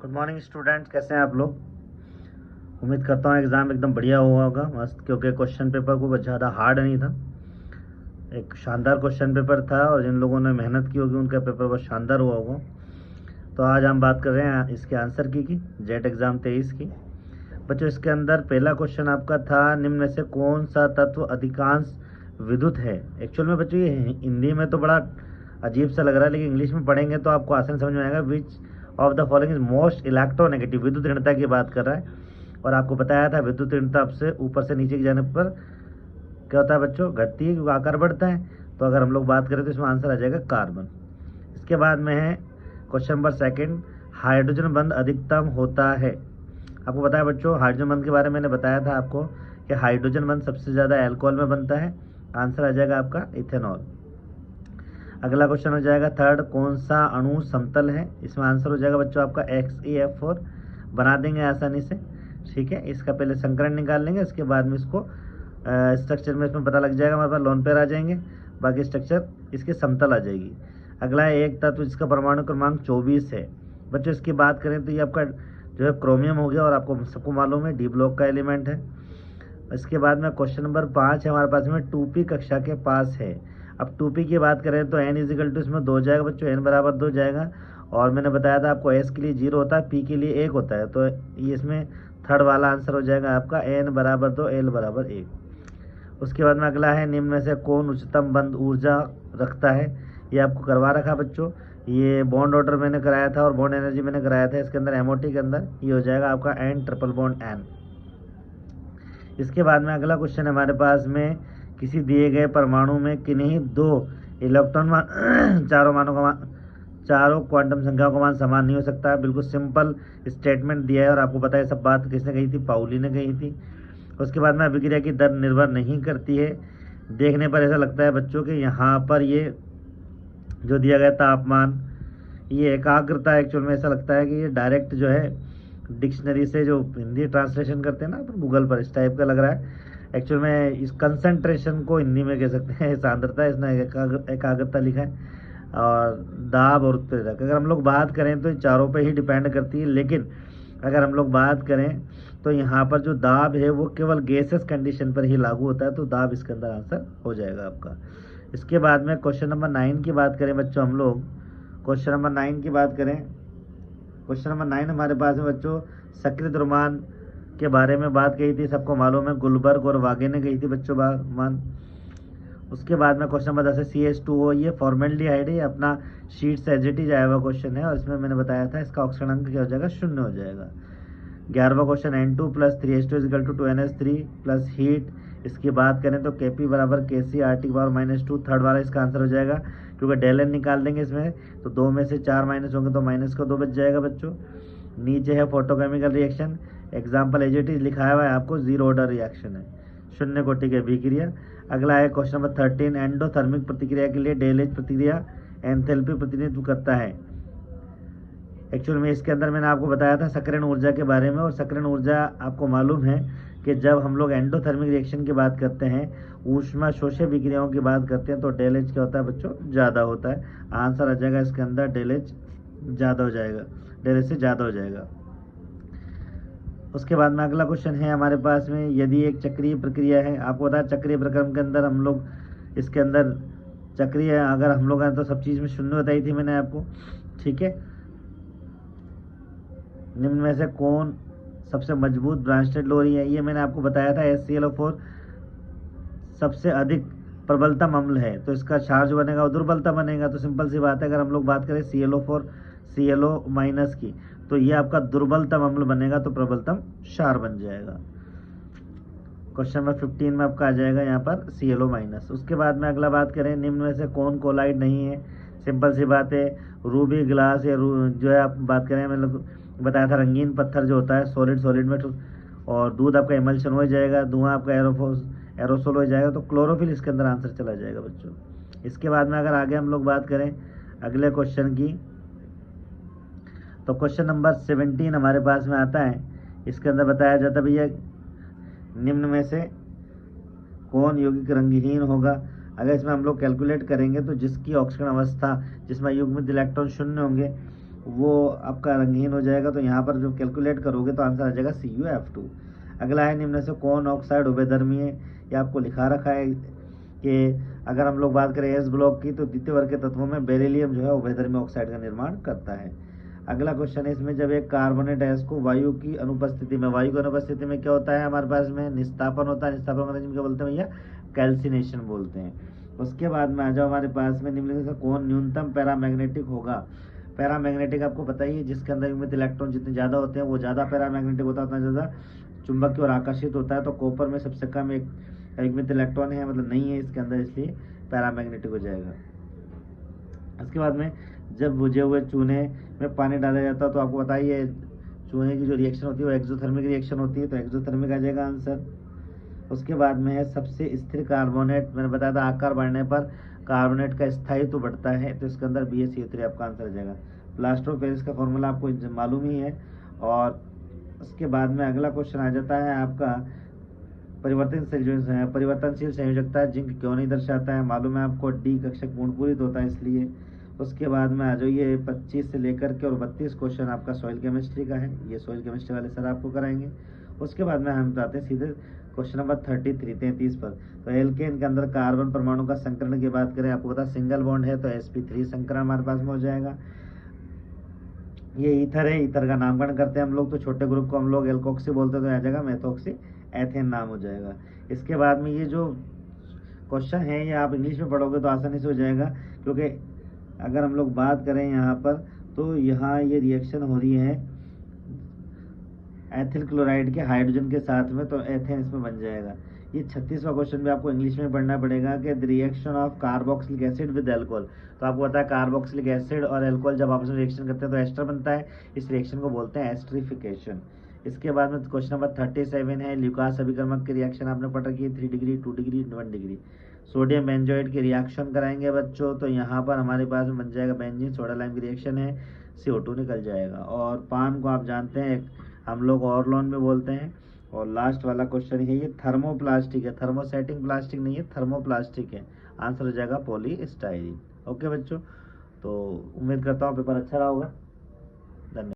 Good morning students, कैसे हैं आप लोग। उम्मीद करता हूँ एग्ज़ाम एकदम बढ़िया हुआ होगा, मस्त, क्योंकि क्वेश्चन पेपर को ज़्यादा हार्ड नहीं था। एक शानदार क्वेश्चन पेपर था और जिन लोगों ने मेहनत की होगी उनका पेपर बहुत शानदार हुआ होगा। तो आज हम बात कर रहे हैं इसके आंसर की जेट एग्ज़ाम 23 की। बच्चों, इसके अंदर पहला क्वेश्चन आपका था, निम्न में से कौन सा तत्व अधिकांश विद्युत है। एक्चुअल में बच्चों ये हिंदी में तो बड़ा अजीब सा लग रहा है, लेकिन इंग्लिश में पढ़ेंगे तो आपको आसान समझ में आएगा। Which of the following is most electronegative, विद्युत ऋणता की बात कर रहा है। और आपको बताया था विद्युत ऋणता से ऊपर से नीचे की जाने पर क्या होता है बच्चों, घटती है क्योंकि आकार बढ़ता है। तो अगर हम लोग बात करें तो इसमें आंसर आ जाएगा कार्बन। इसके बाद में है क्वेश्चन नंबर सेकंड, हाइड्रोजन बंध अधिकतम होता है। आपको बताया बच्चों, हाइड्रोजन बंध के बारे में मैंने बताया था आपको कि हाइड्रोजन बंध सबसे ज़्यादा अल्कोहल में बनता है। आंसर आ जाएगा आपका इथेनॉल। अगला क्वेश्चन हो जाएगा थर्ड, कौन सा अणु समतल है। इसमें आंसर हो जाएगा बच्चों आपका XeF4। बना देंगे आसानी से, ठीक है। इसका पहले संकरण निकाल लेंगे, इसके बाद में इसको स्ट्रक्चर में इसमें पता लग जाएगा, हमारे पास लोन पेयर आ जाएंगे, बाकी स्ट्रक्चर इसके समतल आ जाएगी। अगला है एक तत्व जिसका परमाणु क्रमांक 24 है। बच्चों इसकी बात करें तो ये आपका जो है क्रोमियम हो गया, और आपको सबको मालूम है डी ब्लॉक का एलिमेंट है। इसके बाद में क्वेश्चन नंबर 5 है हमारे पास में, 2p कक्षा के पास है। अब 2p की बात करें तो n इजिकल टू इसमें 2 जाएगा बच्चों, n बराबर 2 जाएगा। और मैंने बताया था आपको s के लिए 0 होता है, p के लिए 1 होता है, तो ये इसमें थर्ड वाला आंसर हो जाएगा आपका n बराबर 2 l बराबर 1। उसके बाद में अगला है, निम्न में से कौन उच्चतम बंध ऊर्जा रखता है। ये आपको करवा रखा बच्चों, ये बॉन्ड ऑर्डर मैंने कराया था और बॉन्ड एनर्जी मैंने कराया था। इसके अंदर MOT के अंदर ये हो जाएगा आपका n ट्रिपल बॉन्ड n। इसके बाद में अगला क्वेश्चन हमारे पास में, किसी दिए गए परमाणु में किन्हीं दो इलेक्ट्रॉन चारों क्वांटम संख्याओं का मान समान नहीं हो सकता। बिल्कुल सिंपल स्टेटमेंट दिया है, और आपको पता है सब बात किसने कही थी, पाउली ने कही थी। उसके बाद में अभिक्रिया की दर निर्भर नहीं करती है। देखने पर ऐसा लगता है बच्चों कि यहाँ पर ये जो दिया गया तापमान, ये एकाग्रता, एक्चुअल में ऐसा लगता है कि ये डायरेक्ट जो है डिक्शनरी से जो हिंदी ट्रांसलेशन करते हैं ना अपन गूगल पर, इस टाइप का लग रहा है। एक्चुअल में इस कंसंट्रेशन को हिंदी में कह सकते हैं सांद्रता, इसने एकाग्रता लिखा है। और दाब और उत्प्रेरक, अगर हम लोग बात करें तो चारों पे ही डिपेंड करती है, लेकिन अगर हम लोग बात करें तो यहाँ पर जो दाब है वो केवल गैसेस कंडीशन पर ही लागू होता है, तो दाब इसके अंदर आंसर हो जाएगा आपका। इसके बाद में क्वेश्चन नंबर 9 की बात करें बच्चों, हम लोग क्वेश्चन नंबर 9 की बात करें। क्वेश्चन नंबर 9 हमारे पास में बच्चों सक्रिय द्रव्यमान के बारे में बात कही थी, सबको मालूम है, गुलबर्ग और वागे ने कही थी बच्चों मान। उसके बाद में क्वेश्चन नंबर 10 है CH2O, ये फॉर्मेल्डिहाइड है, अपना शीट से एज इट इज आया हुआ क्वेश्चन है, और इसमें मैंने बताया था इसका ऑक्सीजन अंक क्या हो जाएगा, 0 हो जाएगा। 11वां question, N2 plus 3H2 equal to 2NH3 plus heat. इसकी बात करें तो Kp बराबर Kc RT पावर -2, थर्ड वाला इसका आंसर हो जाएगा, क्योंकि डेल एन निकाल देंगे इसमें तो 2 में से 4 माइनस होंगे तो माइनस का 2 बच जाएगा बच्चों। नीचे है photochemical reaction, example as it is लिखाया हुआ है आपको, जीरो ऑर्डर रिएक्शन है, शून्य कोटि की अभिक्रिया। अगला है क्वेश्चन नंबर 13, एंडोथर्मिक प्रतिक्रिया के लिए डेलेज प्रतिक्रिया एंथैल्पी प्रतिनिधित्व करता है। एक्चुअल में इसके अंदर मैंने आपको बताया था सक्रियण ऊर्जा के बारे में, और सक्रियण ऊर्जा आपको मालूम है कि जब हम लोग एंडोथर्मिक रिएक्शन की बात करते हैं, ऊष्मा शोषक विक्रियाओं की बात करते हैं, तो डेलेज क्या होता है बच्चों, ज़्यादा होता है। आंसर आ जाएगा इसके अंदर डेलेज ज़्यादा हो जाएगा, डेलेज से ज़्यादा हो जाएगा। उसके बाद में अगला क्वेश्चन है हमारे पास में, यदि एक चक्रीय प्रक्रिया है, आपको पता है चक्रीय प्रक्रम के अंदर हम लोग इसके अंदर चक्रीय अगर हम लोग हैं तो सब चीज़ में शून्य बताई थी मैंने आपको, ठीक है। निम्न में से कौन सबसे मजबूत ब्रांस्टेड लोरी है, ये मैंने आपको बताया था, HClO4 सबसे अधिक प्रबलतम अम्ल है, तो इसका क्षार जो बनेगा वो दुर्बलता बनेगा। तो सिंपल सी बात है, अगर हम लोग बात करें ClO4 ClO माइनस की, तो ये आपका दुर्बलतम अम्ल बनेगा, तो प्रबलतम क्षार बन जाएगा। क्वेश्चन नंबर 15 में आपका आ जाएगा यहाँ पर ClO माइनस। उसके बाद में अगला बात करें, निम्न में से कौन कोलाइड नहीं है। सिंपल सी बात है, रूबी ग्लास या जो है आप बात करें, मतलब बताया था रंगीन पत्थर जो होता है सॉलिड में, और दूध आपका इमल्शन हो जाएगा, धुआं आपका एरोसोल हो जाएगा, तो क्लोरोफिल इसके अंदर आंसर चला जाएगा बच्चों। इसके बाद में अगर आगे हम लोग बात करें अगले क्वेश्चन की, तो क्वेश्चन नंबर 17 हमारे पास में आता है। इसके अंदर बताया जाता है भैया, निम्न में से कौन यौगिक रंगहीन होगा। अगर इसमें हम लोग कैलकुलेट करेंगे तो जिसकी ऑक्सीजन अवस्था, जिसमें युग्मित इलेक्ट्रॉन शून्य होंगे, वो आपका रंगहीन हो जाएगा। तो यहाँ पर जो कैलकुलेट करोगे तो आंसर आ जाएगा CuF2। अगला है, निम्न से कौन ऑक्साइड उभयधर्मी है? ये आपको लिखा रखा है कि अगर हम लोग बात करें एस ब्लॉक की, तो द्वितीय वर्ग के तत्वों में बेरिलियम जो है उभयधर्मी ऑक्साइड का निर्माण करता है। अगला क्वेश्चन है, इसमें जब एक कार्बोनेट गैस को वायु की अनुपस्थिति में क्या होता है हमारे पास में? निस्तापन होता है। निस्तापन का क्या बोलते हैं भैया? कैल्सिनेशन बोलते हैं। उसके बाद में आ जाओ हमारे पास में, निम्नलिखित में से कौन न्यूनतम पैरामैग्नेटिक होगा? पैरामैग्नेटिक आपको पता ही है, जिसके अंदर युग्मित इलेक्ट्रॉन जितने ज़्यादा होते हैं वो ज़्यादा पैरामैग्नेटिक होता है, उतना ज़्यादा चुंबकीय और आकर्षित होता है। तो कॉपर में सबसे कम एक युग्मित इलेक्ट्रॉन है, मतलब नहीं है इसके अंदर, इसलिए पैरामैग्नेटिक हो जाएगा। इसके बाद में जब बुझे हुए चूने में पानी डाला जाता है तो आपको बताइए चूने की जो रिएक्शन होती है वो एक्सोथर्मिक रिएक्शन होती है, तो एक्सोथर्मिक आ जाएगा आंसर। उसके बाद में है सबसे स्थिर कार्बोनेट, मैंने बताया था आकार बढ़ने पर कार्बोनेट का स्थायित्व बढ़ता है, तो इसके अंदर BaCO3 आपका आंसर आ जाएगा। प्लास्टर ऑफ पेरिस का फॉर्मूला आपको मालूम ही है। और उसके बाद में अगला क्वेश्चन आ जाता है आपका, परिवर्तनशील संयोजकता जिंक क्यों नहीं दर्शाता है? मालूम है आपको, डी कक्षक पूर्णपूरित होता है इसलिए। उसके बाद में आ जाइए 25 से लेकर के और 32 क्वेश्चन आपका सॉइल केमिस्ट्री का है, ये सॉइल केमिस्ट्री वाले सर आपको कराएंगे। उसके बाद में हम जाते हैं सीधे क्वेश्चन नंबर 33 पर। तो एल्केन के अंदर कार्बन परमाणु का संकरण की बात करें, आपको पता सिंगल बॉन्ड है तो sp3 संकरण हमारे पास में हो जाएगा। ये ईथर है, ईथर का नामकरण करते हैं हम लोग, तो छोटे ग्रुप को हम लोग एल्कोक्सी बोलते हैं, तो आ जाएगा मेथोक्सी एथेन नाम हो जाएगा। इसके बाद में ये जो क्वेश्चन है ये आप इंग्लिश में पढ़ोगे तो आसानी से हो जाएगा, क्योंकि अगर हम लोग बात करें यहाँ पर तो यहाँ ये रिएक्शन हो रही है एथिल क्लोराइड के हाइड्रोजन के साथ में, तो एथेन इसमें बन जाएगा। ये 36वां क्वेश्चन भी आपको इंग्लिश में पढ़ना पड़ेगा कि the reaction of carboxylic acid with alcohol. तो आपको पता है कार्बोक्सिलिक एसिड और एल्कोहल जब आपस में रिएक्शन करते हैं तो एस्टर बनता है, इस रिएक्शन को बोलते हैं एस्टरिफिकेशन। इसके बाद में क्वेश्चन नंबर 37 है, ल्यूकास अभिकर्मक की रिएक्शन आपने पढ़ रखी है 3 degree 2 degree 1 degree. Sodium benzoate की रिएक्शन कराएंगे बच्चों, तो यहाँ पर हमारे पास बन जाएगा बेंजीन, सोडा लाइम की रिएक्शन है, CO2 निकल जाएगा। और पान को आप जानते हैं हम लोग ऑर्लोन में बोलते हैं। और लास्ट वाला क्वेश्चन है, ये थर्मोप्लास्टिक है, थर्मोसेटिंग प्लास्टिक नहीं है, थर्मोप्लास्टिक है, आंसर हो जाएगा पॉलीस्टाइरीन। ओके बच्चों, तो उम्मीद करता हूँ पेपर अच्छा रहा होगा।